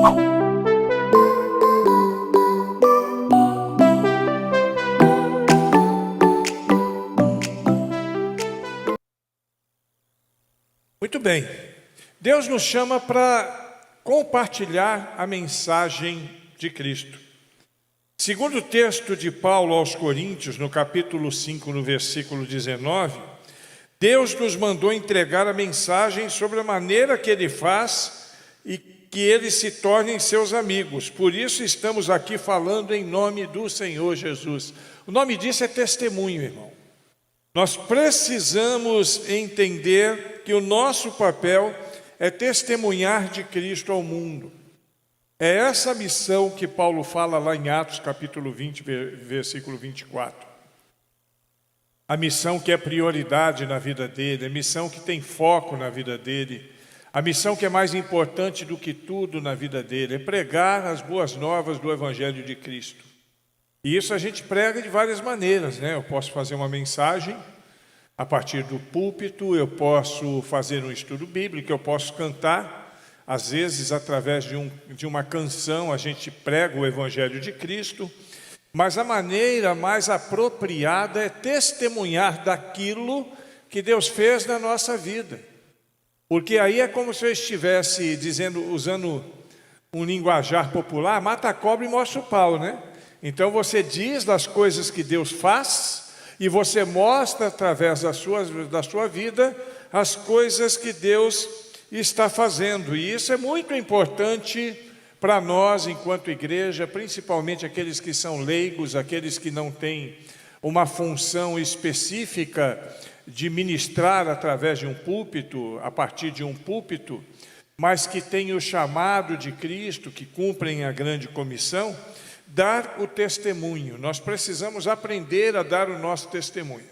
Muito bem, Deus nos chama para compartilhar a mensagem de Cristo. Segundo o texto de Paulo aos Coríntios, no capítulo 5, no versículo 19, Deus nos mandou entregar a mensagem sobre a maneira que Ele faz e que eles se tornem seus amigos. Por isso estamos aqui falando em nome do Senhor Jesus. O nome disso é testemunho, irmão. Nós precisamos entender que o nosso papel é testemunhar de Cristo ao mundo. É essa missão que Paulo fala lá em Atos capítulo 20, versículo 24. A missão que é prioridade na vida dele, a missão que tem foco na vida dele, a missão que é mais importante do que tudo na vida dele, é pregar as boas novas do Evangelho de Cristo. E isso a gente prega de várias maneiras, né? Eu posso fazer uma mensagem a partir do púlpito, eu posso fazer um estudo bíblico, eu posso cantar. Às vezes, através de uma canção, a gente prega o Evangelho de Cristo. Mas a maneira mais apropriada é testemunhar daquilo que Deus fez na nossa vida. Porque aí é como se eu estivesse dizendo, usando um linguajar popular, mata a cobra e mostra o pau, né? Então você diz das coisas que Deus faz e você mostra através da sua vida as coisas que Deus está fazendo. E isso é muito importante para nós enquanto igreja, principalmente aqueles que são leigos, aqueles que não têm uma função específica de ministrar através de um púlpito, a partir de um púlpito, mas que têm o chamado de Cristo, que cumprem a grande comissão, dar o testemunho. Nós precisamos aprender a dar o nosso testemunho.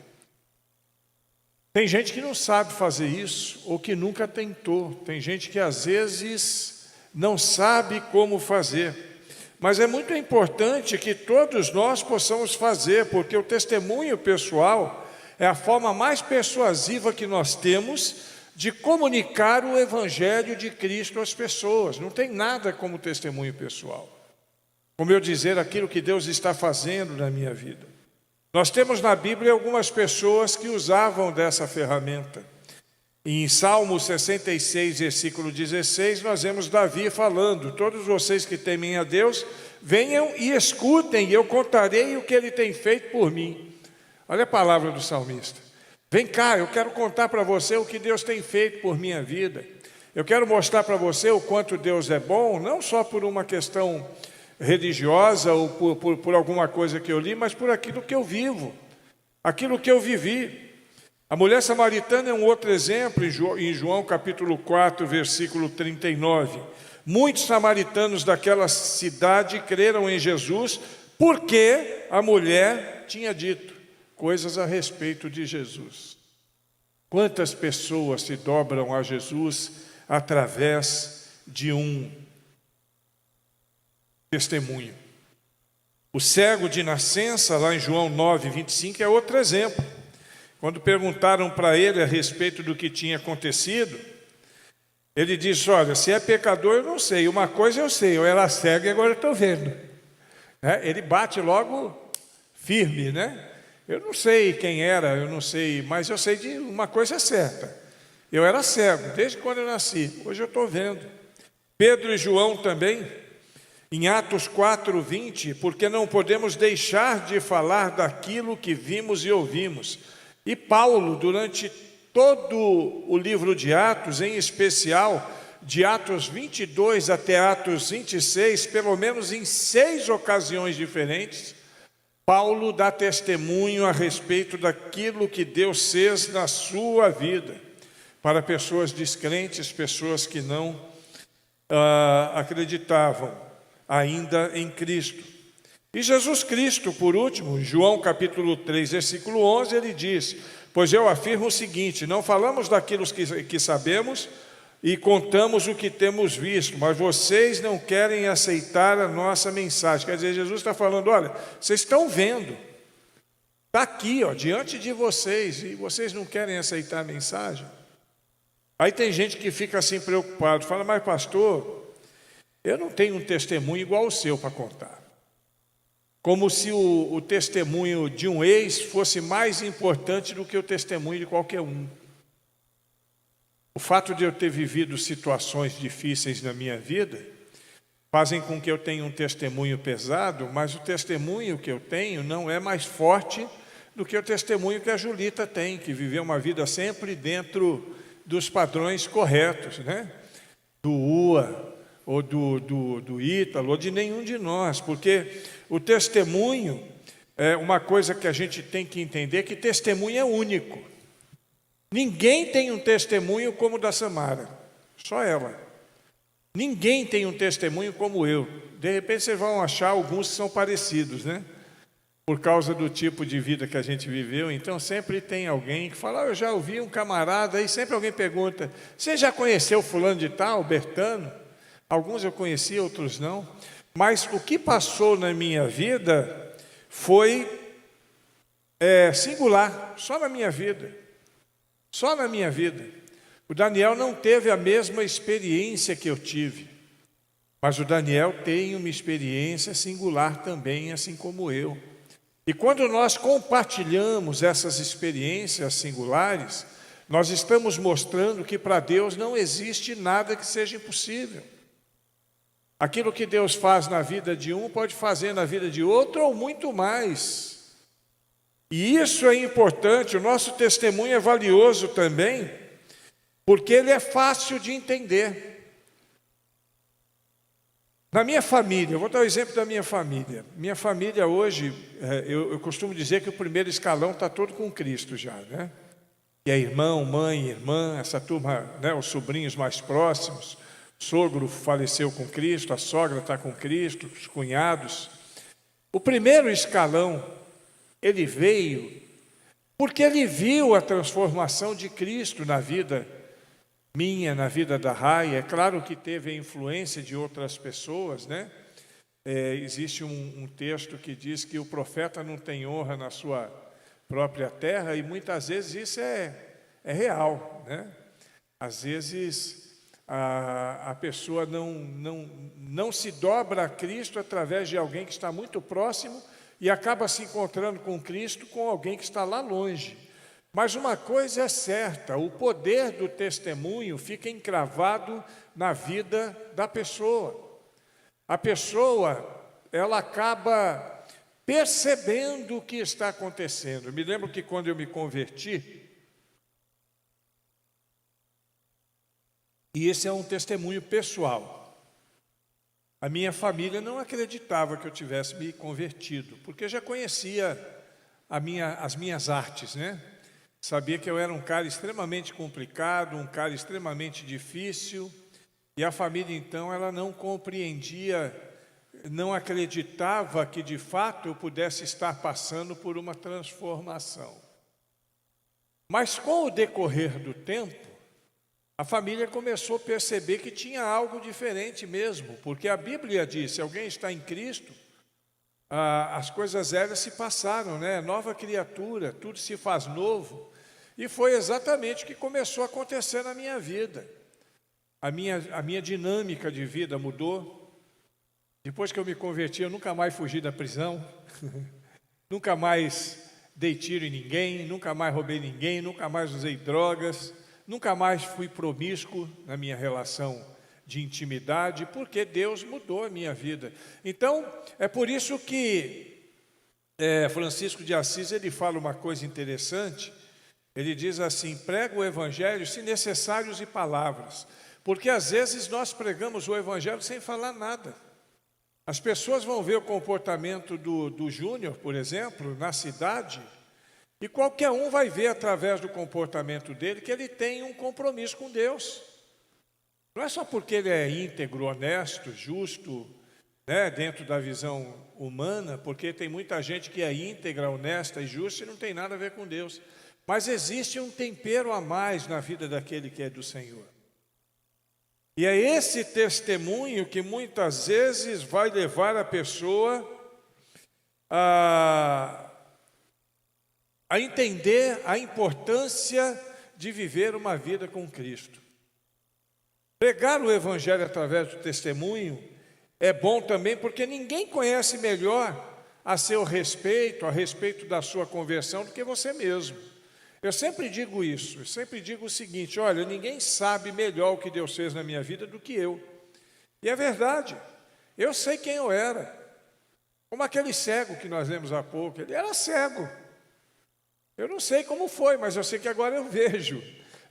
Tem gente que não sabe fazer isso, ou que nunca tentou. Tem gente que às vezes não sabe como fazer. Mas é muito importante que todos nós possamos fazer, porque o testemunho pessoal é a forma mais persuasiva que nós temos de comunicar o Evangelho de Cristo às pessoas. Não tem nada como testemunho pessoal. Como eu dizer aquilo que Deus está fazendo na minha vida. Nós temos na Bíblia algumas pessoas que usavam dessa ferramenta. Em Salmo 66, versículo 16, nós vemos Davi falando: todos vocês que temem a Deus, venham e escutem, e eu contarei o que Ele tem feito por mim. Olha a palavra do salmista. Vem cá, eu quero contar para você o que Deus tem feito por minha vida. Eu quero mostrar para você o quanto Deus é bom, não só por uma questão religiosa ou por alguma coisa que eu li, mas por aquilo que eu vivo, aquilo que eu vivi. A mulher samaritana é um outro exemplo, em João capítulo 4, versículo 39. Muitos samaritanos daquela cidade creram em Jesus, porque a mulher tinha dito coisas a respeito de Jesus. Quantas pessoas se dobram a Jesus através de um testemunho? O cego de nascença, lá em João 9, 25, é outro exemplo. Quando perguntaram para ele a respeito do que tinha acontecido, ele disse: olha, se é pecador eu não sei, uma coisa eu sei, eu era cego e agora eu estou vendo. Ele bate logo firme, né? Eu não sei quem era, eu não sei, mas eu sei de uma coisa certa. Eu era cego desde quando eu nasci, hoje eu estou vendo. Pedro e João também, em Atos 4, 20, porque não podemos deixar de falar daquilo que vimos e ouvimos. E Paulo, durante todo o livro de Atos, em especial de Atos 22 até Atos 26, pelo menos em 6 ocasiões diferentes, Paulo dá testemunho a respeito daquilo que Deus fez na sua vida, para pessoas descrentes, pessoas que não acreditavam ainda em Cristo. E Jesus Cristo, por último, em João capítulo 3, versículo 11, ele diz: pois eu afirmo o seguinte, não falamos daquilo que sabemos e contamos o que temos visto, mas vocês não querem aceitar a nossa mensagem. Quer dizer, Jesus está falando: olha, vocês estão vendo, está aqui, diante de vocês, e vocês não querem aceitar a mensagem. Aí tem gente que fica assim preocupado, fala: mas pastor, Eu não tenho um testemunho igual ao seu para contar. Como se o testemunho de um ex fosse mais importante do que o testemunho de qualquer um. O fato de eu ter vivido situações difíceis na minha vida fazem com que eu tenha um testemunho pesado, mas o testemunho que eu tenho não é mais forte do que o testemunho que a Julita tem, que viveu uma vida sempre dentro dos padrões corretos, né? Do UA, ou do Ítalo, ou de nenhum de nós, porque o testemunho é uma coisa que a gente tem que entender, que testemunho é único. Ninguém tem um testemunho como o da Samara, só ela. Ninguém tem um testemunho como eu. De repente vocês vão achar alguns que são parecidos, né? Por causa do tipo de vida que a gente viveu, então sempre tem alguém que fala, eu já ouvi um camarada, aí sempre alguém pergunta, você já conheceu fulano de tal, Bertano? Alguns eu conheci, outros não. Mas o que passou na minha vida foi singular, só na minha vida. Só na minha vida. O Daniel não teve a mesma experiência que eu tive. Mas o Daniel tem uma experiência singular também, assim como eu. E quando nós compartilhamos essas experiências singulares, nós estamos mostrando que para Deus não existe nada que seja impossível. Aquilo que Deus faz na vida de um, pode fazer na vida de outro ou muito mais. E isso é importante, o nosso testemunho é valioso também, porque ele é fácil de entender. Na minha família, eu vou dar o exemplo da minha família. Minha família hoje, eu costumo dizer que o primeiro escalão está todo com Cristo já, né? E é irmão, mãe, irmã, essa turma, né, os sobrinhos mais próximos. O sogro faleceu com Cristo, a sogra está com Cristo, os cunhados. O primeiro escalão, ele veio porque ele viu a transformação de Cristo na vida minha, na vida da Raia. É claro que teve a influência de outras pessoas, né? Existe um texto que diz que o profeta não tem honra na sua própria terra, e muitas vezes isso é real, né? Às vezes a pessoa não se dobra a Cristo através de alguém que está muito próximo e acaba se encontrando com Cristo com alguém que está lá longe. Mas uma coisa é certa, o poder do testemunho fica encravado na vida da pessoa. A pessoa, ela acaba percebendo o que está acontecendo. Eu me lembro que quando eu me converti, e esse é um testemunho pessoal, a minha família não acreditava que eu tivesse me convertido, porque já conhecia as minhas artes, né? Sabia que eu era um cara extremamente complicado, um cara extremamente difícil, e a família então ela não compreendia, não acreditava que de fato eu pudesse estar passando por uma transformação. Mas com o decorrer do tempo, a família começou a perceber que tinha algo diferente mesmo, porque a Bíblia diz, se alguém está em Cristo, as coisas velhas se passaram, né? Nova criatura, tudo se faz novo. E foi exatamente o que começou a acontecer na minha vida. A minha dinâmica de vida mudou. Depois que eu me converti, eu nunca mais fugi da prisão, nunca mais dei tiro em ninguém, nunca mais roubei ninguém, nunca mais usei drogas, nunca mais fui promíscuo na minha relação de intimidade, porque Deus mudou a minha vida. Então, é por isso que Francisco de Assis, ele fala uma coisa interessante. Ele diz assim, prega o Evangelho se necessário e palavras, porque às vezes nós pregamos o Evangelho sem falar nada. As pessoas vão ver o comportamento do Júnior, por exemplo, na cidade, e qualquer um vai ver através do comportamento dele que ele tem um compromisso com Deus. Não é só porque ele é íntegro, honesto, justo, né, dentro da visão humana, porque tem muita gente que é íntegra, honesta e justa e não tem nada a ver com Deus. Mas existe um tempero a mais na vida daquele que é do Senhor. E é esse testemunho que muitas vezes vai levar a pessoa a entender a importância de viver uma vida com Cristo. Pregar o Evangelho através do testemunho é bom também porque ninguém conhece melhor a seu respeito, a respeito da sua conversão, do que você mesmo. Eu sempre digo isso, eu sempre digo o seguinte: olha, ninguém sabe melhor o que Deus fez na minha vida do que eu. E é verdade, eu sei quem eu era. Como aquele cego que nós lemos há pouco, ele era cego. Eu não sei como foi, mas eu sei que agora eu vejo.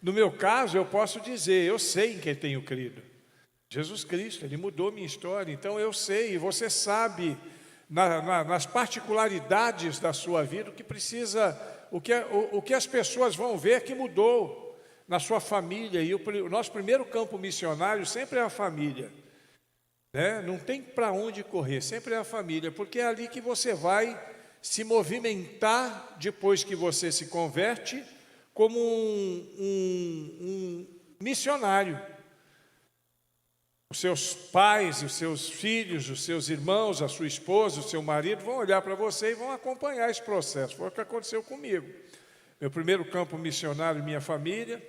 No meu caso, eu posso dizer, eu sei em quem tenho crido. Jesus Cristo, Ele mudou minha história, então eu sei, e você sabe, nas particularidades da sua vida, o que precisa, o que as pessoas vão ver que mudou na sua família. E o nosso primeiro campo missionário sempre é a família. Né? Não tem para onde correr, sempre é a família, porque é ali que você vai se movimentar depois que você se converte como um missionário. Os seus pais, os seus filhos, os seus irmãos, a sua esposa, o seu marido vão olhar para você e vão acompanhar esse processo. Foi o que aconteceu comigo. Meu primeiro campo missionário, minha família,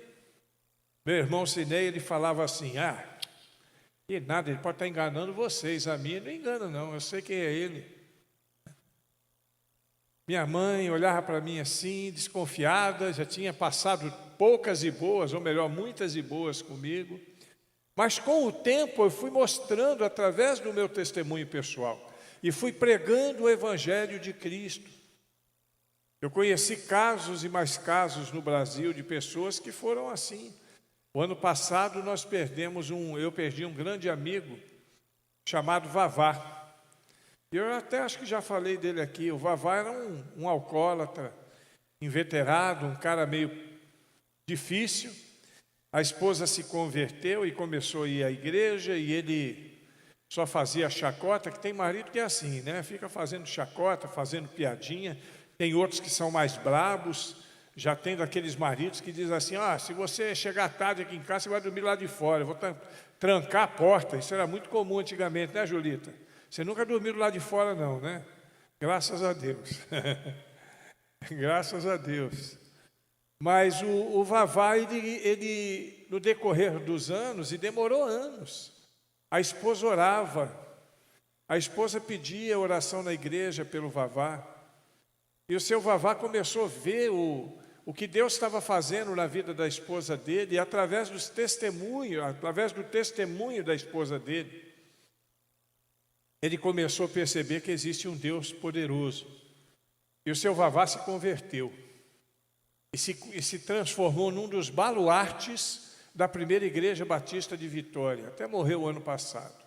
meu irmão Sinei, ele falava assim: e nada, ele pode estar enganando vocês, a mim não engana não, eu sei quem é ele. Minha mãe olhava para mim assim, desconfiada, já tinha passado poucas e boas, ou melhor, muitas e boas comigo. Mas com o tempo eu fui mostrando através do meu testemunho pessoal e fui pregando o Evangelho de Cristo. Eu conheci casos e mais casos no Brasil de pessoas que foram assim. O ano passado eu perdi um grande amigo chamado Vavá. Eu até acho que já falei dele aqui. O Vavá era um alcoólatra, inveterado, um cara meio difícil. A esposa se converteu e começou a ir à igreja e ele só fazia chacota, que tem marido que é assim, né? Fica fazendo chacota, fazendo piadinha. Tem outros que são mais brabos. Já tem daqueles maridos que dizem assim: se você chegar tarde aqui em casa, você vai dormir lá de fora, eu vou trancar a porta. Isso era muito comum antigamente, né, Julita? Você nunca dormiu lá de fora não, né? Graças a Deus. Graças a Deus. Mas o Vavá, ele, no decorrer dos anos, e demorou anos, a esposa orava, a esposa pedia oração na igreja pelo Vavá, e o seu Vavá começou a ver o que Deus estava fazendo na vida da esposa dele, e através do testemunho da esposa dele, ele começou a perceber que existe um Deus poderoso. E o seu Vavá se converteu. E se transformou num dos baluartes da primeira igreja batista de Vitória. Até morreu o ano passado.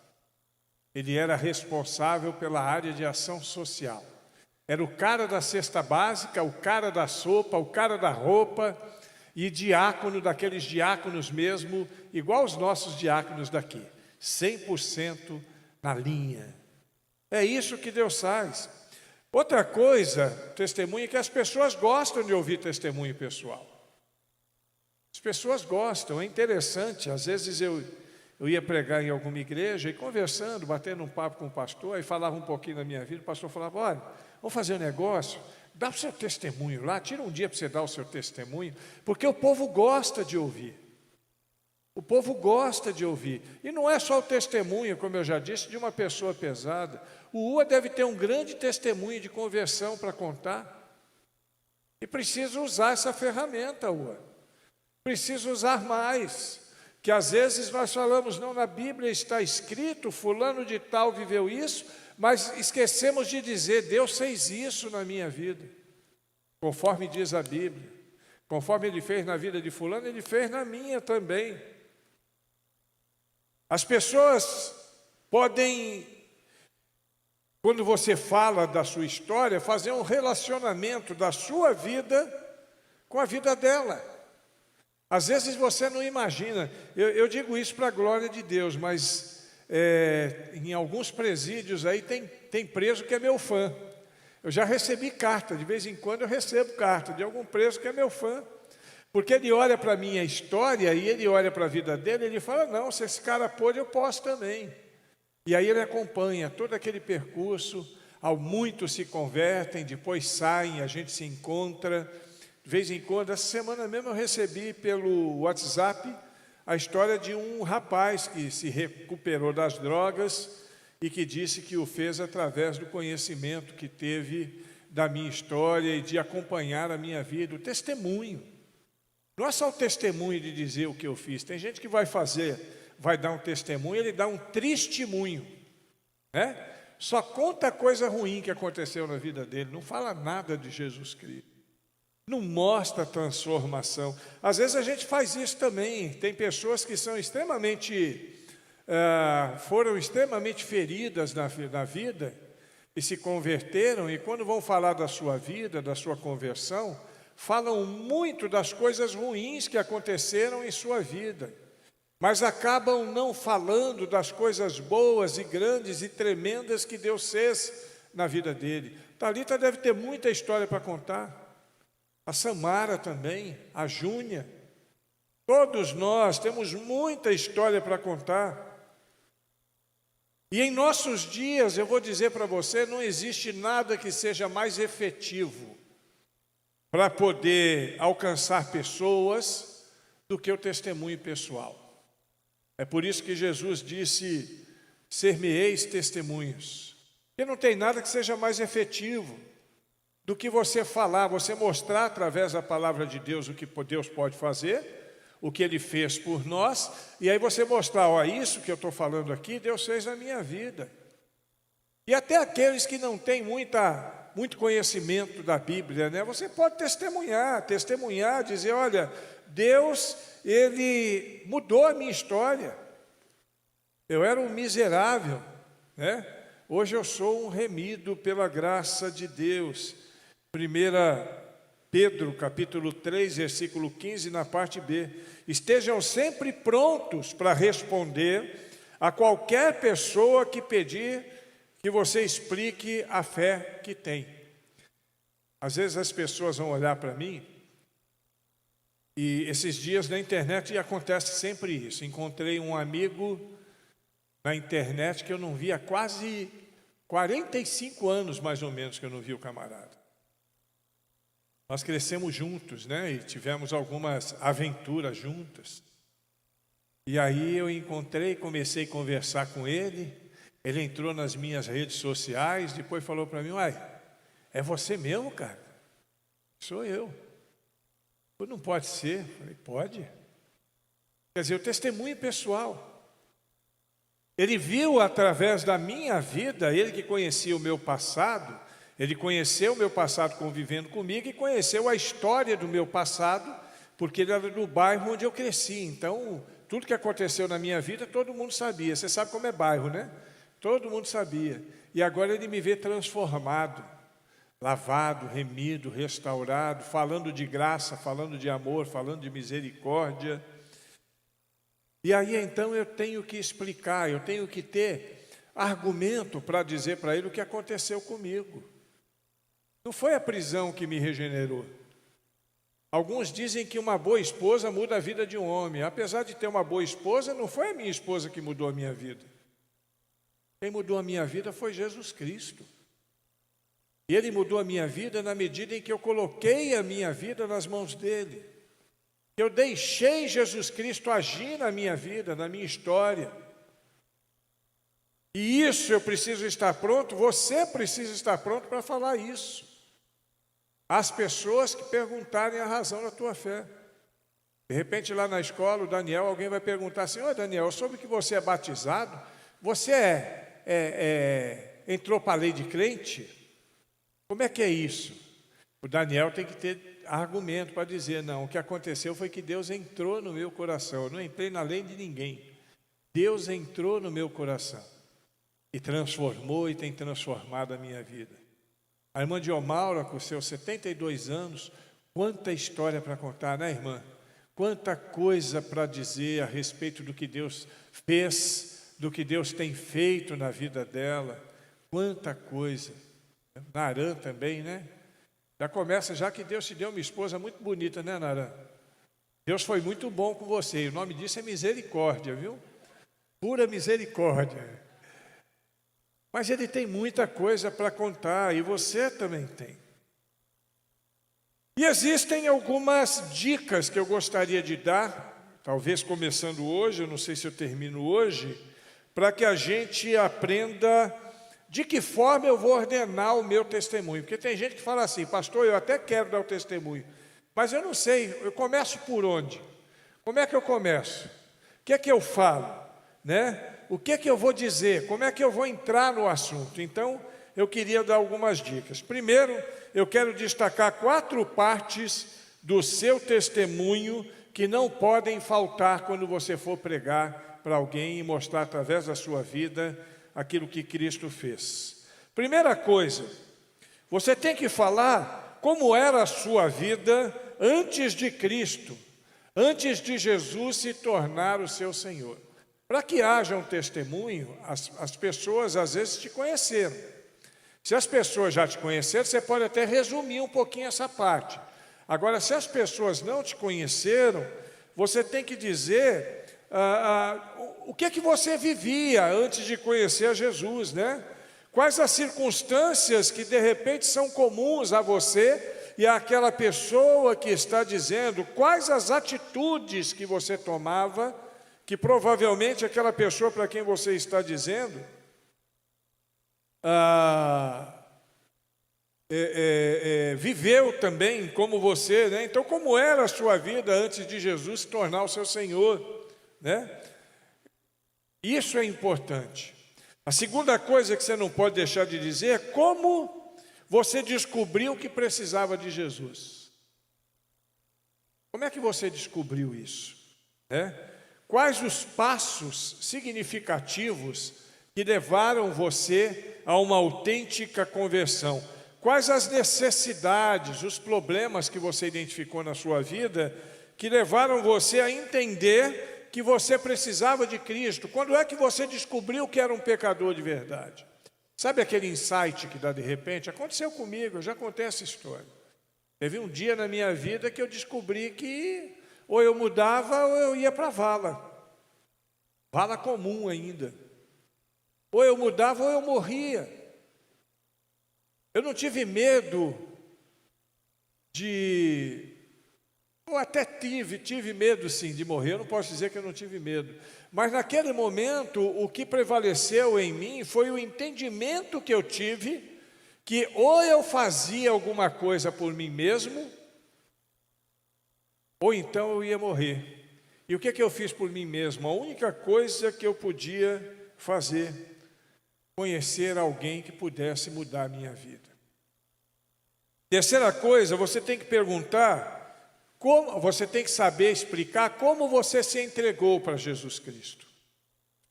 Ele era responsável pela área de ação social. Era o cara da cesta básica, o cara da sopa, o cara da roupa e diácono, daqueles diáconos mesmo, igual os nossos diáconos daqui. 100% na linha. É isso que Deus faz. Outra coisa, testemunho, é que as pessoas gostam de ouvir testemunho pessoal. As pessoas gostam, é interessante. Às vezes eu ia pregar em alguma igreja e conversando, batendo um papo com o pastor, aí falava um pouquinho da minha vida, o pastor falava: olha, vamos fazer um negócio, dá o seu testemunho lá, tira um dia para você dar o seu testemunho, porque o povo gosta de ouvir. O povo gosta de ouvir. E não é só o testemunho, como eu já disse, de uma pessoa pesada. O UA deve ter um grande testemunho de conversão para contar. E precisa usar essa ferramenta, UA. Precisa usar mais. Que às vezes nós falamos: não, na Bíblia está escrito, fulano de tal viveu isso, mas esquecemos de dizer: Deus fez isso na minha vida. Conforme diz a Bíblia. Conforme Ele fez na vida de fulano, Ele fez na minha também. As pessoas podem, quando você fala da sua história, fazer um relacionamento da sua vida com a vida dela. Às vezes você não imagina, eu digo isso para a glória de Deus, mas em alguns presídios aí tem preso que é meu fã. Eu já recebi carta, de vez em quando eu recebo carta de algum preso que é meu fã. Porque ele olha para a minha história e ele olha para a vida dele e ele fala: não, se esse cara pôde, eu posso também. E aí ele acompanha todo aquele percurso, muitos se convertem, depois saem, a gente se encontra. De vez em quando, essa semana mesmo eu recebi pelo WhatsApp a história de um rapaz que se recuperou das drogas e que disse que o fez através do conhecimento que teve da minha história e de acompanhar a minha vida, o testemunho. Não é só o testemunho de dizer o que eu fiz. Tem gente que vai dar um testemunho, ele dá um testemunho, né? Só conta coisa ruim que aconteceu na vida dele, não fala nada de Jesus Cristo, não mostra a transformação. Às vezes a gente faz isso também. Tem pessoas que são foram extremamente feridas na vida e se converteram, e quando vão falar da sua vida, da sua conversão, falam muito das coisas ruins que aconteceram em sua vida, mas acabam não falando das coisas boas e grandes e tremendas que Deus fez na vida dele. Thalita deve ter muita história para contar, a Samara também, a Júnia, todos nós temos muita história para contar. E em nossos dias, eu vou dizer para você, não existe nada que seja mais efetivo para poder alcançar pessoas do que o testemunho pessoal. É por isso que Jesus disse, ser-me-eis testemunhos. Porque não tem nada que seja mais efetivo do que você falar, você mostrar através da palavra de Deus o que Deus pode fazer, o que Ele fez por nós, e aí você mostrar, ó, isso que eu estou falando aqui, Deus fez na minha vida. E até aqueles que não têm muito conhecimento da Bíblia, né? Você pode testemunhar, dizer, olha, Deus, Ele mudou a minha história. Eu era um miserável, né? Hoje eu sou um remido pela graça de Deus. 1 Pedro, capítulo 3, versículo 15, na parte B. Estejam sempre prontos para responder a qualquer pessoa que pedir que você explique a fé que tem. Às vezes as pessoas vão olhar para mim, e esses dias na internet acontece sempre isso. Encontrei um amigo na internet que eu não via há quase 45 anos, mais ou menos, que eu não vi o camarada. Nós crescemos juntos, né? E tivemos algumas aventuras juntas. E aí eu encontrei, comecei a conversar com ele. Ele entrou nas minhas redes sociais, depois falou para mim, uai, é você mesmo, cara? Sou eu. Não pode ser. Eu falei, pode. Quer dizer, o testemunho pessoal. Ele viu através da minha vida, ele que conhecia o meu passado, ele conheceu o meu passado convivendo comigo e conheceu a história do meu passado, porque ele era do bairro onde eu cresci. Então, tudo que aconteceu na minha vida, todo mundo sabia. Você sabe como é bairro, né? Todo mundo sabia. E agora ele me vê transformado, lavado, remido, restaurado, falando de graça, falando de amor, falando de misericórdia. E aí então eu tenho que explicar, eu tenho que ter argumento para dizer para ele o que aconteceu comigo. Não foi a prisão que me regenerou. Alguns dizem que uma boa esposa muda a vida de um homem. Apesar de ter uma boa esposa, não foi a minha esposa que mudou a minha vida. Quem mudou a minha vida foi Jesus Cristo. E Ele mudou a minha vida na medida em que eu coloquei a minha vida nas mãos dEle. Eu deixei Jesus Cristo agir na minha vida, na minha história. E isso eu preciso estar pronto, você precisa estar pronto para falar isso. As pessoas que perguntarem a razão da tua fé. De repente lá na escola, o Daniel, alguém vai perguntar assim, ô Daniel, eu soube que você é batizado, você entrou para a lei de crente? Como é que é isso? O Daniel tem que ter argumento para dizer, não, o que aconteceu foi que Deus entrou no meu coração, eu não entrei na lei de ninguém. Deus entrou no meu coração e transformou e tem transformado a minha vida. A irmã Diomaura, com seus 72 anos, quanta história para contar, né, irmã? Quanta coisa para dizer a respeito do que Deus fez, do que Deus tem feito na vida dela. Quanta coisa. Naran também, né? Já começa, já que Deus te deu uma esposa muito bonita, né, Naran? Deus foi muito bom com você, e o nome disso é misericórdia, viu? Pura misericórdia. Mas ele tem muita coisa para contar, e você também tem. E existem algumas dicas que eu gostaria de dar, talvez começando hoje, eu não sei se eu termino hoje, para que a gente aprenda de que forma eu vou ordenar o meu testemunho. Porque tem gente que fala assim: pastor, eu até quero dar o testemunho, mas eu não sei, eu começo por onde? Como é que eu começo? O que é que eu falo? Né? O que é que eu vou dizer? Como é que eu vou entrar no assunto? Então, eu queria dar algumas dicas. Primeiro, eu quero destacar 4 partes do seu testemunho que não podem faltar quando você for pregar para alguém e mostrar através da sua vida aquilo que Cristo fez. Primeira coisa, você tem que falar como era a sua vida antes de Cristo, antes de Jesus se tornar o seu Senhor. Para que haja um testemunho, as pessoas às vezes te conheceram. Se as pessoas já te conheceram, você pode até resumir um pouquinho essa parte. Agora, se as pessoas não te conheceram, você tem que dizer o que é que você vivia antes de conhecer a Jesus, né? Quais as circunstâncias que de repente são comuns a você e àquela pessoa que está dizendo, quais as atitudes que você tomava, que provavelmente aquela pessoa para quem você está dizendo viveu também como você, né? Então, como era a sua vida antes de Jesus se tornar o seu Senhor, né? Isso é importante. A segunda coisa que você não pode deixar de dizer é como você descobriu que precisava de Jesus. Como é que você descobriu isso, né? Quais os passos significativos que levaram você a uma autêntica conversão? Quais as necessidades, os problemas que você identificou na sua vida que levaram você a entender que você precisava de Cristo? Quando é que você descobriu que era um pecador de verdade? Sabe aquele insight que dá de repente? Aconteceu comigo, eu já contei essa história. Teve um dia na minha vida que eu descobri que ou eu mudava ou eu ia para a vala comum ainda. Ou eu mudava ou eu morria. Eu não tive medo ou até tive medo sim de morrer, eu não posso dizer que eu não tive medo. Mas naquele momento, o que prevaleceu em mim foi o entendimento que eu tive, que ou eu fazia alguma coisa por mim mesmo, ou então eu ia morrer. E o que eu fiz por mim mesmo? A única coisa que eu podia fazer, conhecer alguém que pudesse mudar a minha vida. Terceira coisa, você tem que perguntar, você tem que saber explicar como você se entregou para Jesus Cristo.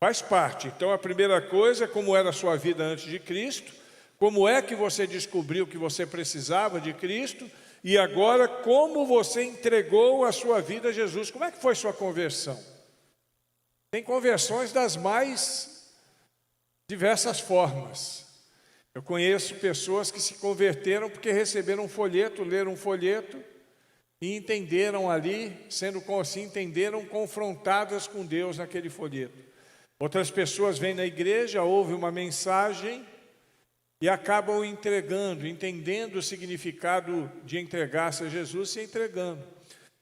Faz parte. Então, a primeira coisa, como era a sua vida antes de Cristo, como é que você descobriu que você precisava de Cristo, e agora como você entregou a sua vida a Jesus. Como é que foi sua conversão? Tem conversões das mais diversas formas. Eu conheço pessoas que se converteram porque receberam um folheto, leram um folheto e entenderam ali, sendo assim, entenderam confrontadas com Deus naquele folheto. Outras pessoas vêm na igreja, ouvem uma mensagem e acabam entendendo o significado de entregar-se a Jesus, se entregando.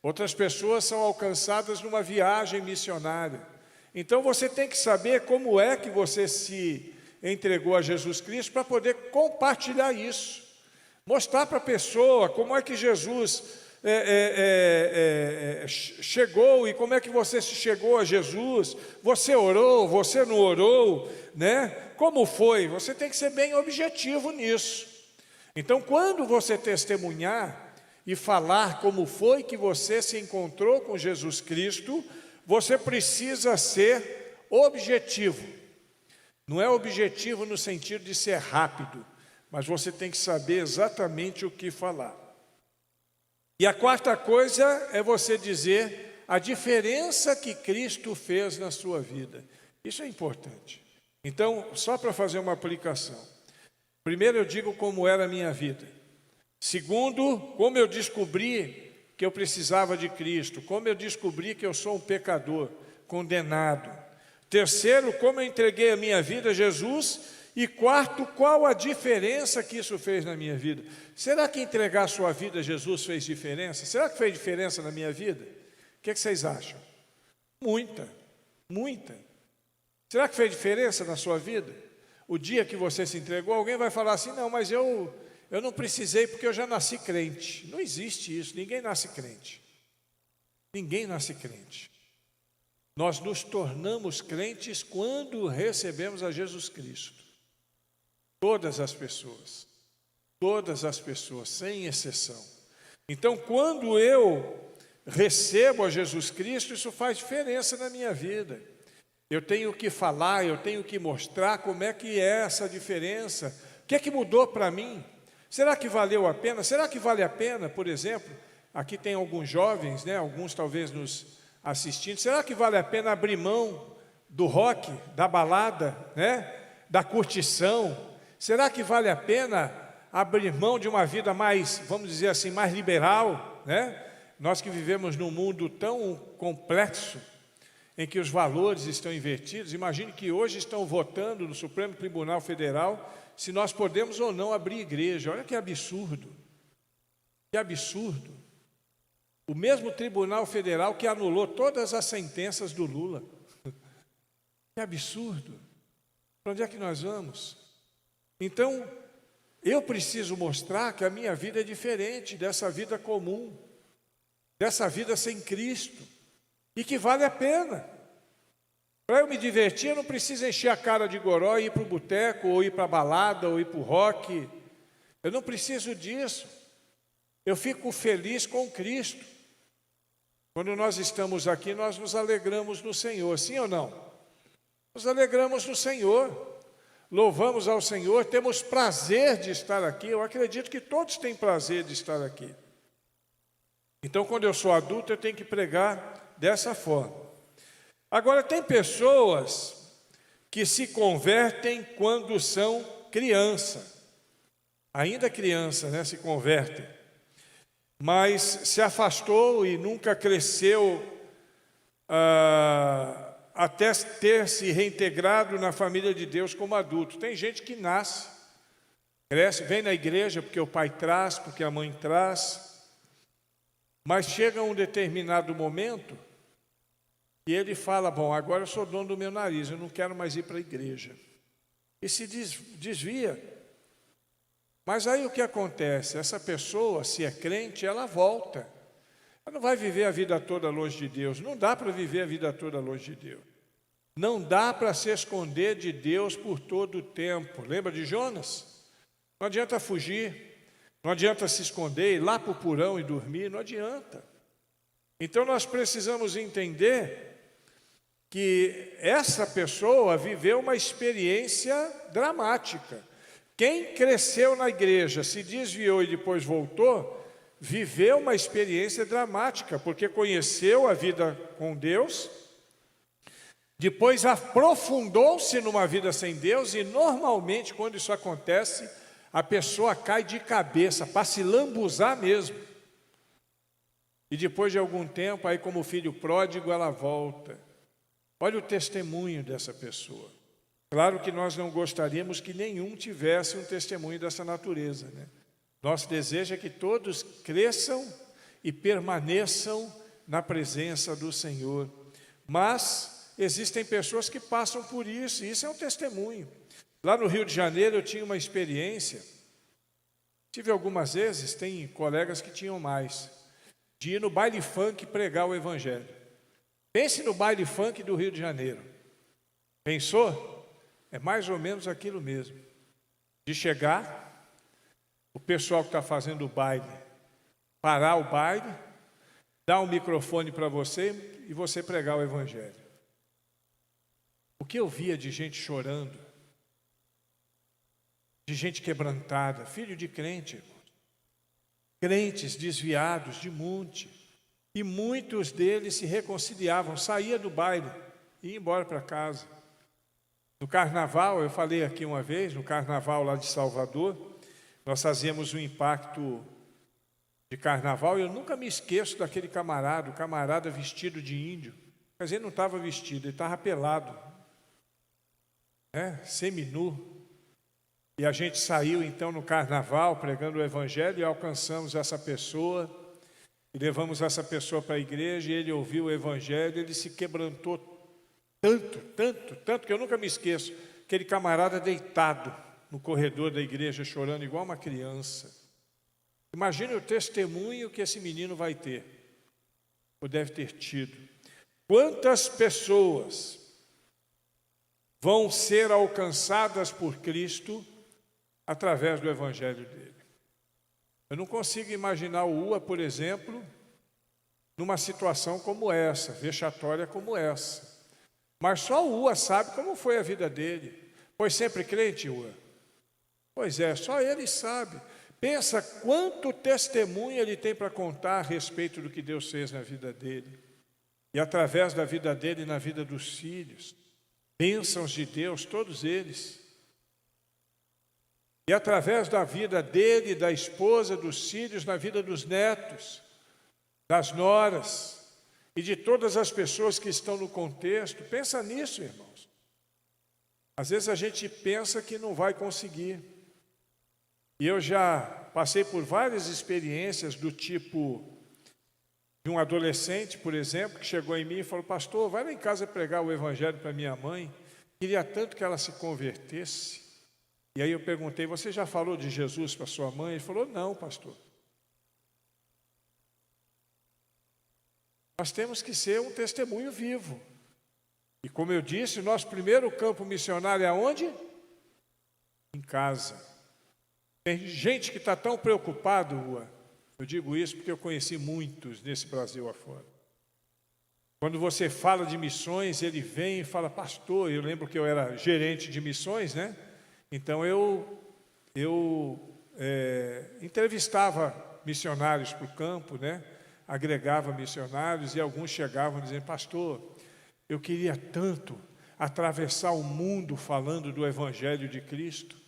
Outras pessoas são alcançadas numa viagem missionária. Então você tem que saber como é que você se entregou a Jesus Cristo para poder compartilhar isso. Mostrar para a pessoa como é que Jesus chegou e como é que você se chegou a Jesus. Você orou, você não orou, né? Como foi? Você tem que ser bem objetivo nisso. Então, quando você testemunhar e falar como foi que você se encontrou com Jesus Cristo, você precisa ser objetivo. Não é objetivo no sentido de ser rápido, mas você tem que saber exatamente o que falar. E a quarta coisa é você dizer a diferença que Cristo fez na sua vida. Isso é importante. Então, só para fazer uma aplicação. Primeiro eu digo como era a minha vida. Segundo, como eu descobri que eu precisava de Cristo. Como eu descobri que eu sou um pecador, condenado. Terceiro, como eu entreguei a minha vida a Jesus. E quarto, qual a diferença que isso fez na minha vida? Será que entregar a sua vida a Jesus fez diferença? Será que fez diferença na minha vida? O que vocês acham? Muita, muita. Será que fez diferença na sua vida? O dia que você se entregou, alguém vai falar assim, não, mas eu não precisei porque eu já nasci crente. Não existe isso, ninguém nasce crente. Ninguém nasce crente. Nós nos tornamos crentes quando recebemos a Jesus Cristo. Todas as pessoas, sem exceção. Então, quando eu recebo a Jesus Cristo, isso faz diferença na minha vida. Eu tenho que falar, eu tenho que mostrar como é que é essa diferença. O que é que mudou para mim? Será que valeu a pena? Será que vale a pena, por exemplo, aqui tem alguns jovens, né, alguns talvez nos assistindo, será que vale a pena abrir mão do rock, da balada, né, da curtição? Será que vale a pena abrir mão de uma vida mais, vamos dizer assim, mais liberal, né? Nós que vivemos num mundo tão complexo, em que os valores estão invertidos, imagine que hoje estão votando no Supremo Tribunal Federal se nós podemos ou não abrir igreja. Olha que absurdo. Que absurdo. O mesmo Tribunal Federal que anulou todas as sentenças do Lula. Que absurdo. Para onde é que nós vamos? Então, eu preciso mostrar que a minha vida é diferente dessa vida comum, dessa vida sem Cristo, e que vale a pena. Para eu me divertir, eu não preciso encher a cara de goró e ir para o boteco, ou ir para a balada, ou ir para o rock. Eu não preciso disso. Eu fico feliz com Cristo. Quando nós estamos aqui, nós nos alegramos no Senhor, sim ou não? Nos alegramos no Senhor, louvamos ao Senhor, temos prazer de estar aqui. Eu acredito que todos têm prazer de estar aqui. Então, quando eu sou adulto, eu tenho que pregar dessa forma. Agora, tem pessoas que se convertem quando são criança. Ainda criança, né, se convertem. Mas se afastou e nunca cresceu até ter se reintegrado na família de Deus como adulto. Tem gente que nasce, cresce, vem na igreja porque o pai traz, porque a mãe traz, mas chega um determinado momento e ele fala, bom, agora eu sou dono do meu nariz, eu não quero mais ir para a igreja. E se desvia. Mas aí o que acontece? Essa pessoa, se é crente, ela volta. Ela não vai viver a vida toda longe de Deus. Não dá para viver a vida toda longe de Deus. Não dá para se esconder de Deus por todo o tempo. Lembra de Jonas? Não adianta fugir, não adianta se esconder, ir lá para o porão e dormir, não adianta. Então nós precisamos entender que essa pessoa viveu uma experiência dramática. Quem cresceu na igreja, se desviou e depois voltou, viveu uma experiência dramática, porque conheceu a vida com Deus, depois aprofundou-se numa vida sem Deus, e normalmente quando isso acontece, a pessoa cai de cabeça, para se lambuzar mesmo. E depois de algum tempo, aí como filho pródigo, ela volta. Olha o testemunho dessa pessoa. Claro que nós não gostaríamos que nenhum tivesse um testemunho dessa natureza, né? Nosso desejo é que todos cresçam e permaneçam na presença do Senhor. Mas existem pessoas que passam por isso, e isso é um testemunho. Lá no Rio de Janeiro eu tinha uma experiência, tive algumas vezes, tem colegas que tinham mais, de ir no baile funk pregar o Evangelho. Pense no baile funk do Rio de Janeiro. Pensou? É mais ou menos aquilo mesmo. De chegar, o pessoal que está fazendo o baile, parar o baile, dar um microfone para você e você pregar o Evangelho. O que eu via de gente chorando, de gente quebrantada, filho de crente, irmãos. Crentes desviados de monte, e muitos deles se reconciliavam, saía do baile e ia embora para casa. No carnaval, eu falei aqui uma vez, no carnaval lá de Salvador, nós fazíamos um impacto de carnaval, e eu nunca me esqueço daquele camarada, o camarada vestido de índio. Mas ele não estava vestido, ele estava pelado, seminu. E a gente saiu então no carnaval pregando o Evangelho e alcançamos essa pessoa e levamos essa pessoa para a igreja, e ele ouviu o Evangelho, ele se quebrantou tanto que eu nunca me esqueço. Aquele camarada deitado no corredor da igreja, chorando igual uma criança. Imagine o testemunho que esse menino vai ter, ou deve ter tido. Quantas pessoas vão ser alcançadas por Cristo através do evangelho dele? Eu não consigo imaginar o Ua, por exemplo, numa situação como essa, vexatória como essa. Mas só o Ua sabe como foi a vida dele. Foi sempre crente, Ua? Pois é, só ele sabe. Pensa quanto testemunho ele tem para contar a respeito do que Deus fez na vida dele. E através da vida dele, na vida dos filhos. Bênçãos de Deus, todos eles. E através da vida dele, da esposa, dos filhos, na vida dos netos, das noras e de todas as pessoas que estão no contexto. Pensa nisso, irmãos. Às vezes a gente pensa que não vai conseguir. E eu já passei por várias experiências do tipo de um adolescente, por exemplo, que chegou em mim e falou: pastor, vai lá em casa pregar o evangelho para minha mãe. Queria tanto que ela se convertesse. E aí eu perguntei: você já falou de Jesus para sua mãe? Ele falou: não, pastor. Nós temos que ser um testemunho vivo. E como eu disse, o nosso primeiro campo missionário é aonde? Em casa. Tem gente que está tão preocupado, Rua. Eu digo isso porque eu conheci muitos nesse Brasil afora. Quando você fala de missões, ele vem e fala: pastor, eu lembro que eu era gerente de missões, né? Então eu entrevistava missionários para o campo, né? Agregava missionários, e alguns chegavam dizendo: pastor, eu queria tanto atravessar o mundo falando do Evangelho de Cristo.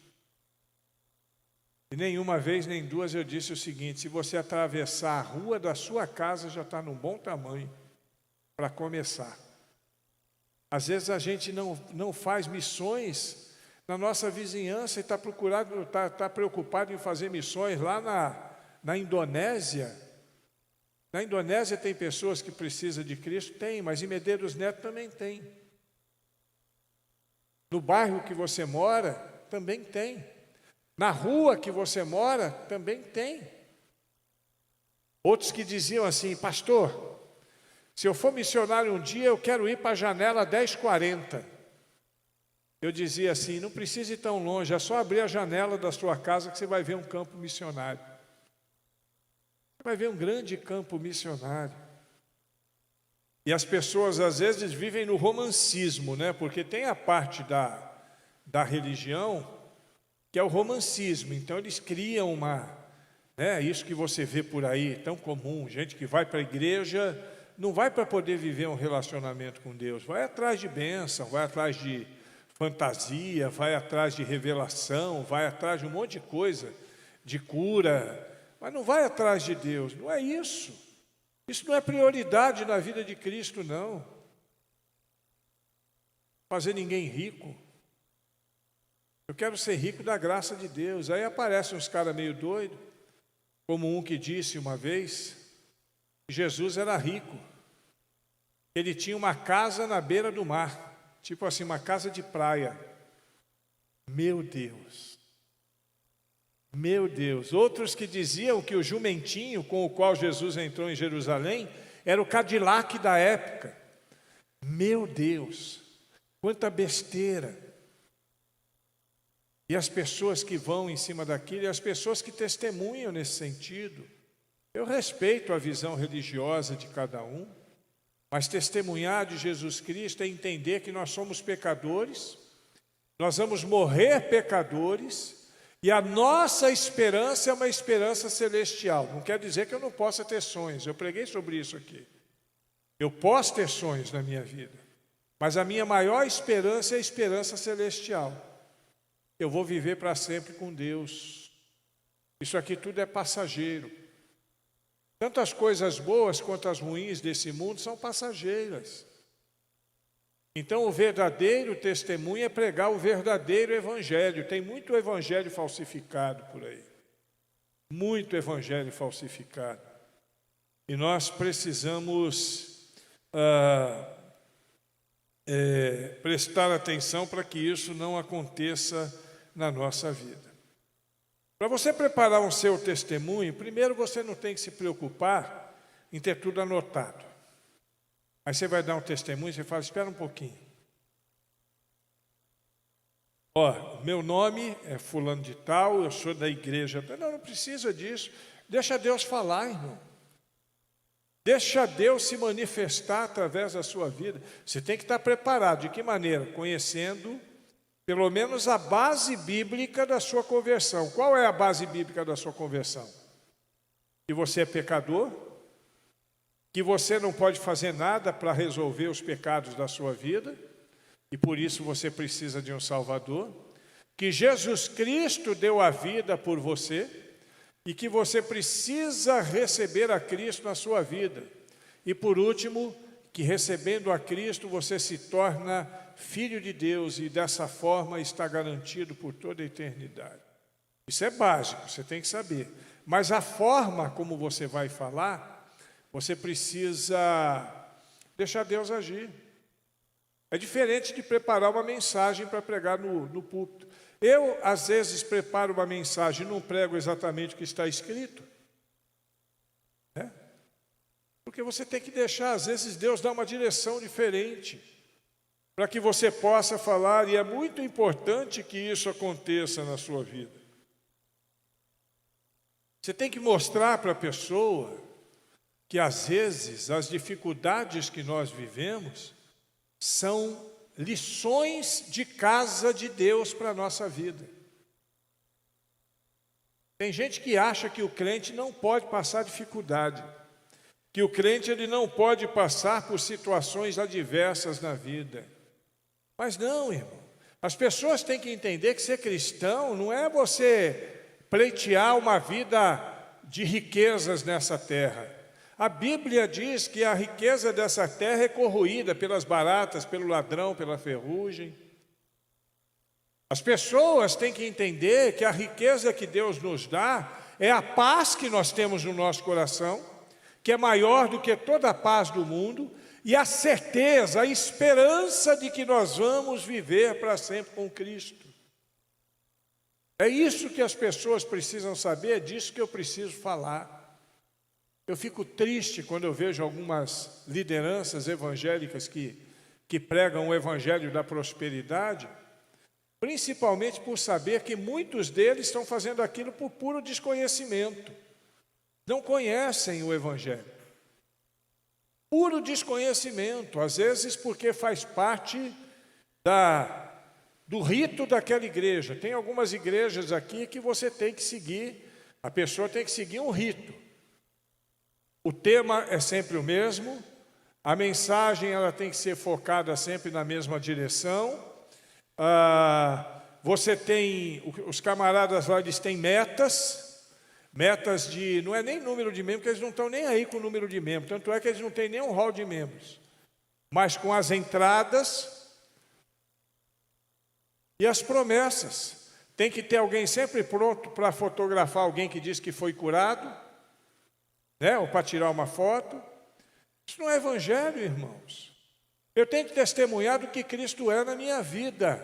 E nenhuma vez, nem duas, eu disse o seguinte: se você atravessar a rua da sua casa, já está num bom tamanho para começar. Às vezes a gente não faz missões na nossa vizinhança e está preocupado em fazer missões lá na Indonésia. Na Indonésia tem pessoas que precisam de Cristo? Tem, mas em Medeiros Neto também tem. No bairro que você mora, também tem. Na rua que você mora, também tem. Outros que diziam assim: pastor, se eu for missionário um dia, eu quero ir para a janela 1040. Eu dizia assim: não precisa ir tão longe, é só abrir a janela da sua casa que você vai ver um campo missionário. Você vai ver um grande campo missionário. E as pessoas às vezes vivem no romancismo, né? Porque tem a parte da religião que é o romancismo. Então eles criam isso que você vê por aí, tão comum, gente que vai para a igreja, não vai para poder viver um relacionamento com Deus, vai atrás de bênção, vai atrás de fantasia, vai atrás de revelação, vai atrás de um monte de coisa, de cura, mas não vai atrás de Deus. Não é isso. Isso não é prioridade na vida de Cristo, não. Fazer ninguém rico. Eu quero ser rico da graça de Deus. Aí aparecem uns caras meio doidos, como um que disse uma vez que Jesus era rico. Ele tinha uma casa na beira do mar, tipo assim, uma casa de praia. Meu Deus. Meu Deus. Outros que diziam que o jumentinho com o qual Jesus entrou em Jerusalém era o Cadillac da época. Meu Deus. Quanta besteira. E as pessoas que vão em cima daquilo, e as pessoas que testemunham nesse sentido. Eu respeito a visão religiosa de cada um, mas testemunhar de Jesus Cristo é entender que nós somos pecadores, nós vamos morrer pecadores, e a nossa esperança é uma esperança celestial. Não quer dizer que eu não possa ter sonhos, eu preguei sobre isso aqui. Eu posso ter sonhos na minha vida, mas a minha maior esperança é a esperança celestial. Eu vou viver para sempre com Deus. Isso aqui tudo é passageiro. Tanto as coisas boas quanto as ruins desse mundo são passageiras. Então o verdadeiro testemunho é pregar o verdadeiro evangelho. Tem muito evangelho falsificado por aí. Muito evangelho falsificado. E nós precisamos prestar atenção para que isso não aconteça na nossa vida. Para você preparar o seu testemunho, primeiro você não tem que se preocupar em ter tudo anotado. Aí você vai dar um testemunho e você fala, espera um pouquinho. Meu nome é fulano de tal, eu sou da igreja. Não precisa disso. Deixa Deus falar, irmão. Deixa Deus se manifestar através da sua vida. Você tem que estar preparado. De que maneira? Conhecendo, pelo menos, a base bíblica da sua conversão. Qual é a base bíblica da sua conversão? Que você é pecador, que você não pode fazer nada para resolver os pecados da sua vida, e por isso você precisa de um Salvador, que Jesus Cristo deu a vida por você, e que você precisa receber a Cristo na sua vida. E por último, que recebendo a Cristo você se torna filho de Deus e dessa forma está garantido por toda a eternidade. Isso é básico, você tem que saber. Mas a forma como você vai falar, você precisa deixar Deus agir. É diferente de preparar uma mensagem para pregar no púlpito. Eu, às vezes, preparo uma mensagem e não prego exatamente o que está escrito. Porque você tem que deixar, às vezes, Deus dá uma direção diferente para que você possa falar, e é muito importante que isso aconteça na sua vida. Você tem que mostrar para a pessoa que, às vezes, as dificuldades que nós vivemos são lições de casa de Deus para a nossa vida. Tem gente que acha que o crente não pode passar dificuldade, que o crente ele não pode passar por situações adversas na vida. Mas não, irmão. As pessoas têm que entender que ser cristão não é você pleitear uma vida de riquezas nessa terra. A Bíblia diz que a riqueza dessa terra é corroída pelas baratas, pelo ladrão, pela ferrugem. As pessoas têm que entender que a riqueza que Deus nos dá é a paz que nós temos no nosso coração, que é maior do que toda a paz do mundo, e a certeza, a esperança de que nós vamos viver para sempre com Cristo. É isso que as pessoas precisam saber, é disso que eu preciso falar. Eu fico triste quando eu vejo algumas lideranças evangélicas que pregam o evangelho da prosperidade, principalmente por saber que muitos deles estão fazendo aquilo por puro desconhecimento. Não conhecem o evangelho. Puro desconhecimento, às vezes porque faz parte do rito daquela igreja. Tem algumas igrejas aqui que você tem que seguir, a pessoa tem que seguir um rito. O tema é sempre o mesmo, a mensagem ela tem que ser focada sempre na mesma direção. Você tem, os camaradas lá, eles têm metas de, não é nem número de membros, porque eles não estão nem aí com o número de membros, tanto é que eles não têm nem um hall de membros, mas com as entradas e as promessas. Tem que ter alguém sempre pronto para fotografar alguém que diz que foi curado, ou para tirar uma foto. Isso não é evangelho, irmãos. Eu tenho que testemunhar do que Cristo é na minha vida.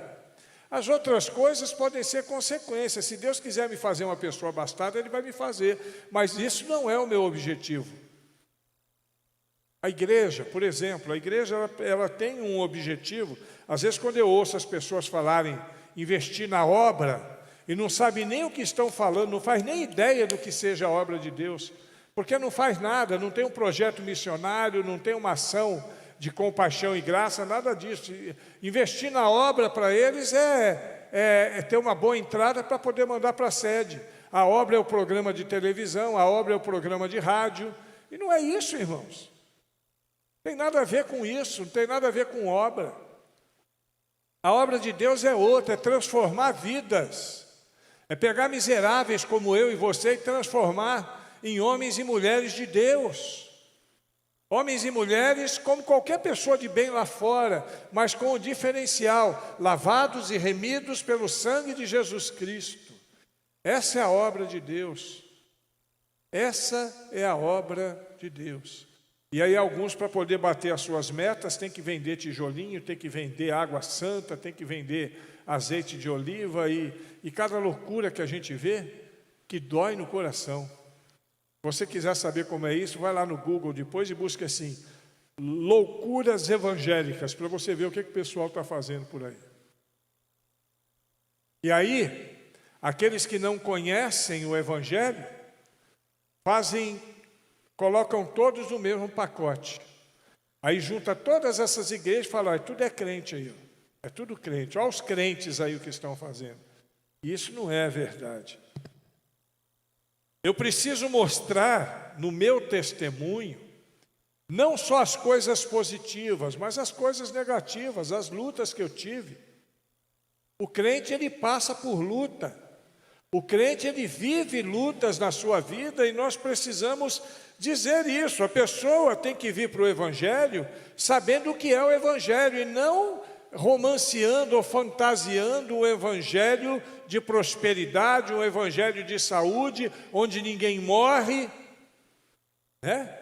As outras coisas podem ser consequências. Se Deus quiser me fazer uma pessoa abastada, Ele vai me fazer. Mas isso não é o meu objetivo. A igreja, por exemplo, ela tem um objetivo. Às vezes, quando eu ouço as pessoas falarem investir na obra, e não sabem nem o que estão falando, não faz nem ideia do que seja a obra de Deus, porque não faz nada, não tem um projeto missionário, não tem uma ação de compaixão e graça, nada disso. Investir na obra para eles é ter uma boa entrada para poder mandar para a sede. A obra é o programa de televisão, a obra é o programa de rádio, e não é isso, irmãos. Não tem nada a ver com isso, não tem nada a ver com obra. A obra de Deus é outra, é transformar vidas, é pegar miseráveis como eu e você e transformar em homens e mulheres de Deus. Homens e mulheres como qualquer pessoa de bem lá fora, mas com o diferencial, lavados e remidos pelo sangue de Jesus Cristo. Essa é a obra de Deus. Essa é a obra de Deus. E aí alguns, para poder bater as suas metas, tem que vender tijolinho, tem que vender água santa, tem que vender azeite de oliva e cada loucura que a gente vê, que dói no coração. Se você quiser saber como é isso, vai lá no Google depois e busque assim, loucuras evangélicas, para você ver o que o pessoal está fazendo por aí. E aí, aqueles que não conhecem o Evangelho, colocam todos no mesmo pacote. Aí junta todas essas igrejas e fala, tudo é crente aí, é tudo crente. Olha os crentes aí o que estão fazendo. E isso não é verdade. Eu preciso mostrar no meu testemunho, não só as coisas positivas, mas as coisas negativas, as lutas que eu tive. O crente, ele passa por luta. O crente, ele vive lutas na sua vida e nós precisamos dizer isso. A pessoa tem que vir para o Evangelho sabendo o que é o Evangelho e não romanceando ou fantasiando o Evangelho de prosperidade, um Evangelho de saúde, onde ninguém morre, né?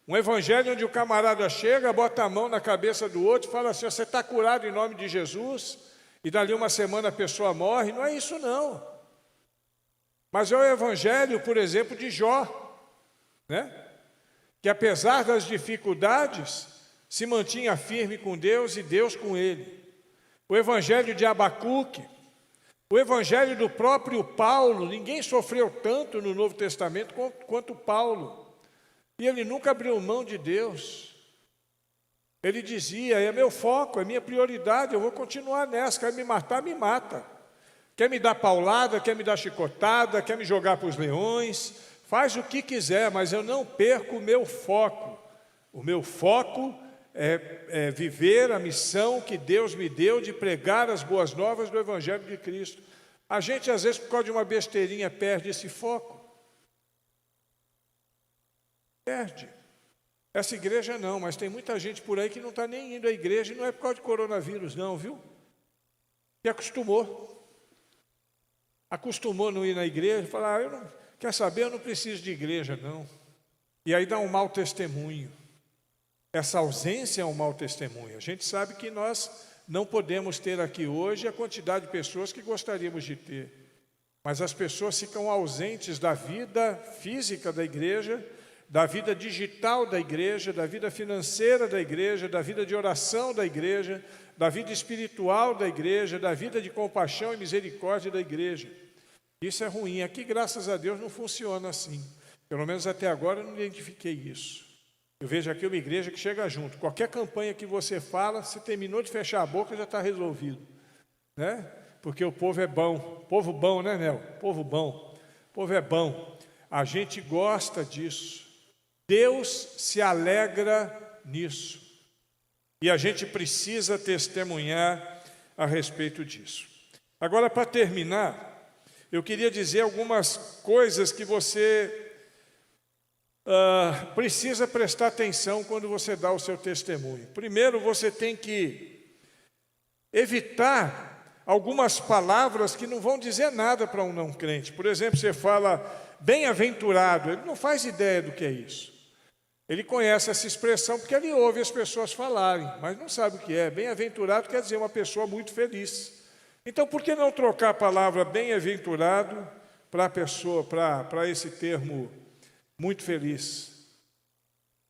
Um Evangelho onde o camarada chega, bota a mão na cabeça do outro e fala assim, você está curado em nome de Jesus, e dali uma semana a pessoa morre. Não é isso não. Mas é o Evangelho, por exemplo, de Jó, né? Que apesar das dificuldades, se mantinha firme com Deus e Deus com ele. O Evangelho de Abacuque, o Evangelho do próprio Paulo, ninguém sofreu tanto no Novo Testamento quanto Paulo. E ele nunca abriu mão de Deus. Ele dizia, é meu foco, é minha prioridade, eu vou continuar nessa, quer me matar, me mata. Quer me dar paulada, quer me dar chicotada, quer me jogar para os leões, faz o que quiser, mas eu não perco o meu foco. O meu foco é viver a missão que Deus me deu de pregar as boas novas do Evangelho de Cristo. A gente, às vezes, por causa de uma besteirinha, perde esse foco. Perde. Essa igreja não, mas tem muita gente por aí que não está nem indo à igreja, e não é por causa de coronavírus não, viu? Que acostumou. Acostumou não ir na igreja, falar, quer saber, eu não preciso de igreja não. E aí dá um mau testemunho. Essa ausência é um mau testemunho. A gente sabe que nós não podemos ter aqui hoje a quantidade de pessoas que gostaríamos de ter. Mas as pessoas ficam ausentes da vida física da igreja, da vida digital da igreja, da vida financeira da igreja, da vida de oração da igreja, da vida espiritual da igreja, da vida de compaixão e misericórdia da igreja. Isso é ruim. Aqui, graças a Deus, não funciona assim. Pelo menos até agora eu não identifiquei isso. Eu vejo aqui uma igreja que chega junto. Qualquer campanha que você fala, se terminou de fechar a boca, já está resolvido. Né? Porque o povo é bom. Povo bom, né, Nel? Povo bom. O povo é bom. A gente gosta disso. Deus se alegra nisso. E a gente precisa testemunhar a respeito disso. Agora, para terminar, eu queria dizer algumas coisas que você precisa prestar atenção quando você dá o seu testemunho. Primeiro, você tem que evitar algumas palavras que não vão dizer nada para um não crente. Por exemplo, você fala bem-aventurado, ele não faz ideia do que é isso. Ele conhece essa expressão porque ele ouve as pessoas falarem, mas não sabe o que é. Bem-aventurado quer dizer uma pessoa muito feliz. Então, por que não trocar a palavra bem-aventurado para esse termo muito feliz?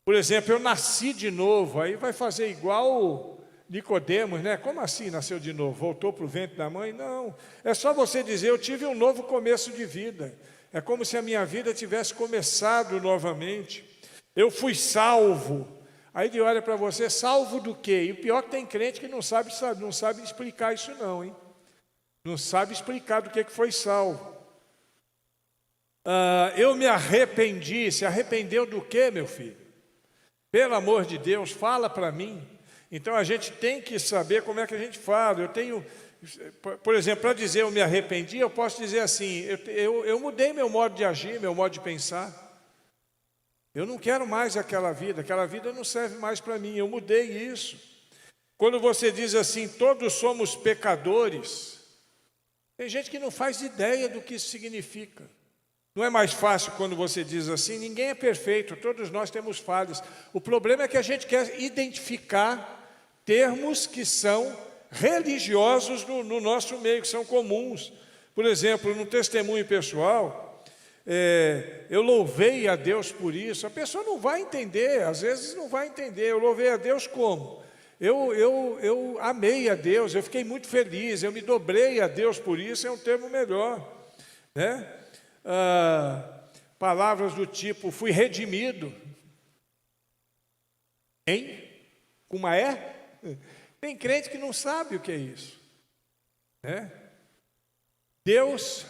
Por exemplo, eu nasci de novo, aí vai fazer igual Nicodemos, né? Como assim nasceu de novo? Voltou para o ventre da mãe? Não, é só você dizer, eu tive um novo começo de vida. É como se a minha vida tivesse começado novamente. Eu fui salvo. Aí ele olha para você, salvo do quê? E o pior é que tem crente que não sabe explicar isso não, hein? Não sabe explicar do que foi salvo. Eu me arrependi. Se arrependeu do quê, meu filho? Pelo amor de Deus, fala para mim. Então a gente tem que saber como é que a gente fala. Eu tenho, por exemplo, para dizer eu me arrependi, eu posso dizer assim, eu mudei meu modo de agir, meu modo de pensar. Eu não quero mais aquela vida não serve mais para mim, eu mudei isso. Quando você diz assim, todos somos pecadores, tem gente que não faz ideia do que isso significa. Não é mais fácil quando você diz assim, ninguém é perfeito, todos nós temos falhas. O problema é que a gente quer identificar termos que são religiosos no nosso meio, que são comuns. Por exemplo, no testemunho pessoal, eu louvei a Deus por isso. A pessoa não vai entender, às vezes não vai entender. Eu louvei a Deus como? Eu amei a Deus, eu fiquei muito feliz, eu me dobrei a Deus por isso, é um termo melhor, né? Palavras do tipo, fui redimido. Hein? Com uma é? Tem crente que não sabe o que é isso, né? Deus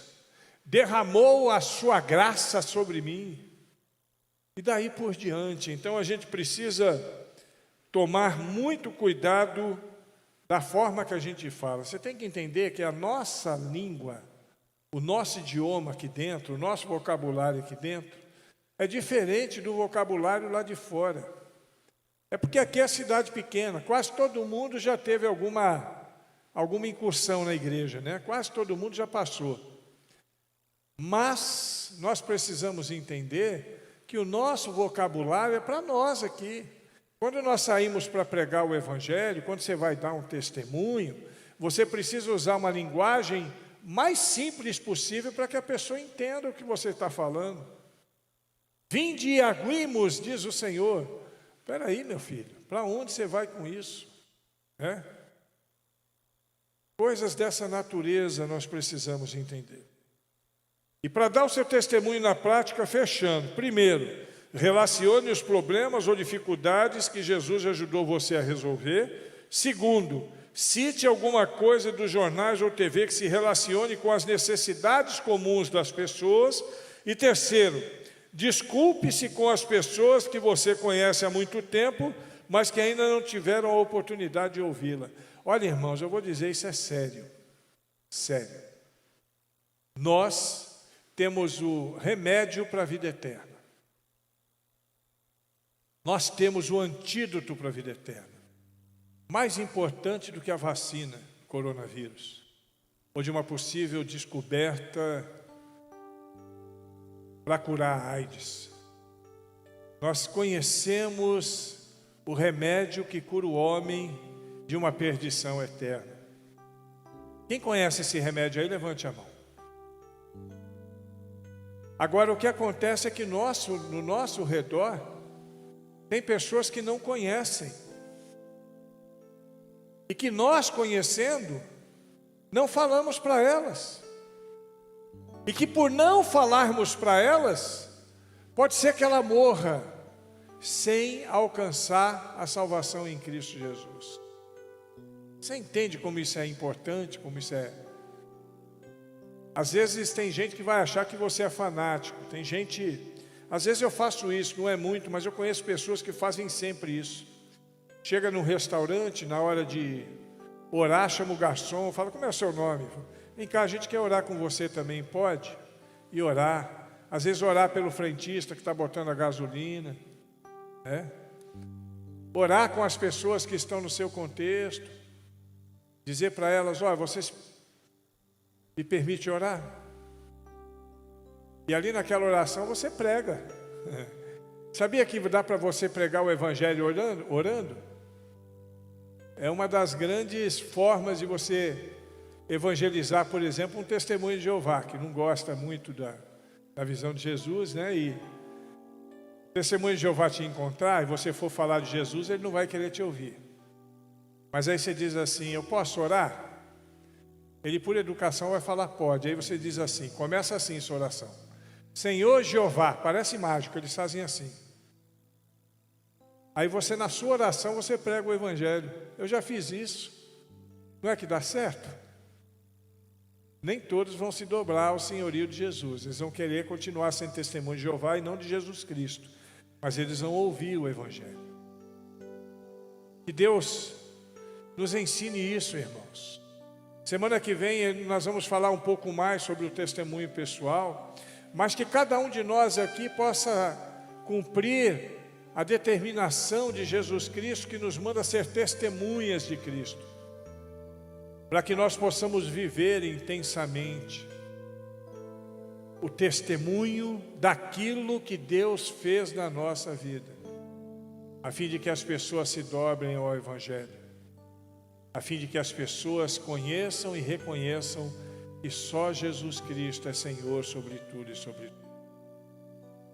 derramou a sua graça sobre mim, e daí por diante. Então a gente precisa tomar muito cuidado da forma que a gente fala. Você tem que entender que a nossa língua, o nosso idioma aqui dentro, o nosso vocabulário aqui dentro, é diferente do vocabulário lá de fora. É porque aqui é cidade pequena, quase todo mundo já teve alguma incursão na igreja, né? Quase todo mundo já passou. Mas nós precisamos entender que o nosso vocabulário é para nós aqui. Quando nós saímos para pregar o Evangelho, quando você vai dar um testemunho, você precisa usar uma linguagem mais simples possível para que a pessoa entenda o que você está falando. Vinde e aguimos, diz o Senhor. Espera aí, meu filho, para onde você vai com isso? Coisas dessa natureza nós precisamos entender. E para dar o seu testemunho na prática, fechando. Primeiro, relacione os problemas ou dificuldades que Jesus ajudou você a resolver. Segundo, cite alguma coisa dos jornais ou TV que se relacione com as necessidades comuns das pessoas. E terceiro, desculpe-se com as pessoas que você conhece há muito tempo, mas que ainda não tiveram a oportunidade de ouvi-la. Olha, irmãos, eu vou dizer, isso é sério. Sério. Nós temos o remédio para a vida eterna. Nós temos o antídoto para a vida eterna. Mais importante do que a vacina do coronavírus, ou de uma possível descoberta para curar a AIDS. Nós conhecemos o remédio que cura o homem de uma perdição eterna. Quem conhece esse remédio aí, levante a mão. Agora, o que acontece é que no nosso redor, tem pessoas que não conhecem. E que nós, conhecendo, não falamos para elas. E que por não falarmos para elas, pode ser que ela morra sem alcançar a salvação em Cristo Jesus. Você entende como isso é importante, como isso é... Às vezes tem gente que vai achar que você é fanático. Tem gente... Às vezes eu faço isso, não é muito, mas eu conheço pessoas que fazem sempre isso. Chega num restaurante, na hora de orar, chama o garçom, fala, como é o seu nome? Vem cá, a gente quer orar com você também, pode? E orar. Às vezes orar pelo frentista que está botando a gasolina. Orar com as pessoas que estão no seu contexto. Dizer para elas, olha, vocês me permitem orar? E ali naquela oração você prega. Sabia que dá para você pregar o Evangelho orando? É uma das grandes formas de você evangelizar, por exemplo, um testemunho de Jeová, que não gosta muito da visão de Jesus, né? E o testemunho de Jeová te encontrar e você for falar de Jesus, ele não vai querer te ouvir. Mas aí você diz assim, eu posso orar? Ele, por educação, vai falar, pode. Aí você diz assim, começa assim sua oração. Senhor Jeová, parece mágico, eles fazem assim. Aí você, na sua oração, você prega o Evangelho. Eu já fiz isso. Não é que dá certo? Nem todos vão se dobrar ao senhorio de Jesus. Eles vão querer continuar sendo testemunho de Jeová e não de Jesus Cristo. Mas eles vão ouvir o Evangelho. Que Deus nos ensine isso, irmãos. Semana que vem nós vamos falar um pouco mais sobre o testemunho pessoal, mas que cada um de nós aqui possa cumprir a determinação de Jesus Cristo, que nos manda ser testemunhas de Cristo, para que nós possamos viver intensamente o testemunho daquilo que Deus fez na nossa vida, a fim de que as pessoas se dobrem ao Evangelho, a fim de que as pessoas conheçam e reconheçam que só Jesus Cristo é Senhor sobre tudo e sobre tudo.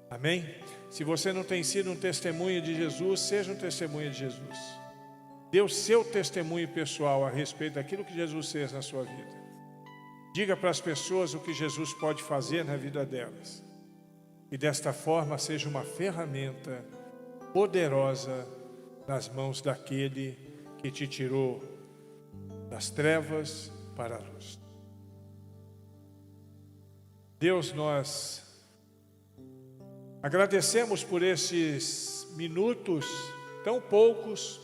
Amém? Se você não tem sido um testemunho de Jesus, seja um testemunho de Jesus. Dê o seu testemunho pessoal a respeito daquilo que Jesus fez na sua vida. Diga para as pessoas o que Jesus pode fazer na vida delas. E desta forma seja uma ferramenta poderosa nas mãos daquele que te tirou das trevas para a luz. Deus, nós agradecemos por esses minutos tão poucos,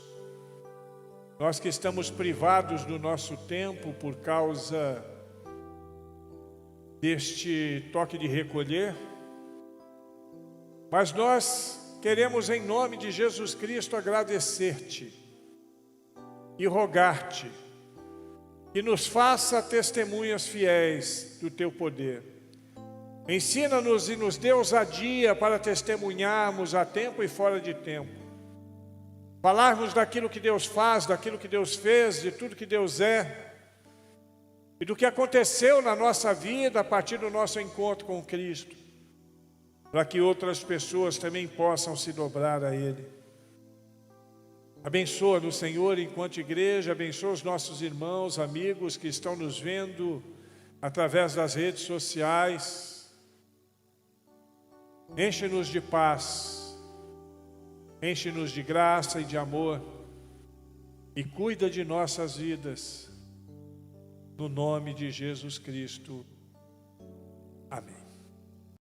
nós que estamos privados do nosso tempo por causa deste toque de recolher, mas nós queremos em nome de Jesus Cristo agradecer-te e rogar-te que nos faça testemunhas fiéis do teu poder. Ensina-nos e nos dê ousadia para testemunharmos a tempo e fora de tempo. Falarmos daquilo que Deus faz, daquilo que Deus fez, de tudo que Deus é e do que aconteceu na nossa vida a partir do nosso encontro com Cristo, para que outras pessoas também possam se dobrar a Ele. Abençoa-nos, Senhor, enquanto igreja, abençoa os nossos irmãos, amigos que estão nos vendo através das redes sociais. Enche-nos de paz, enche-nos de graça e de amor e cuida de nossas vidas, no nome de Jesus Cristo. Amém.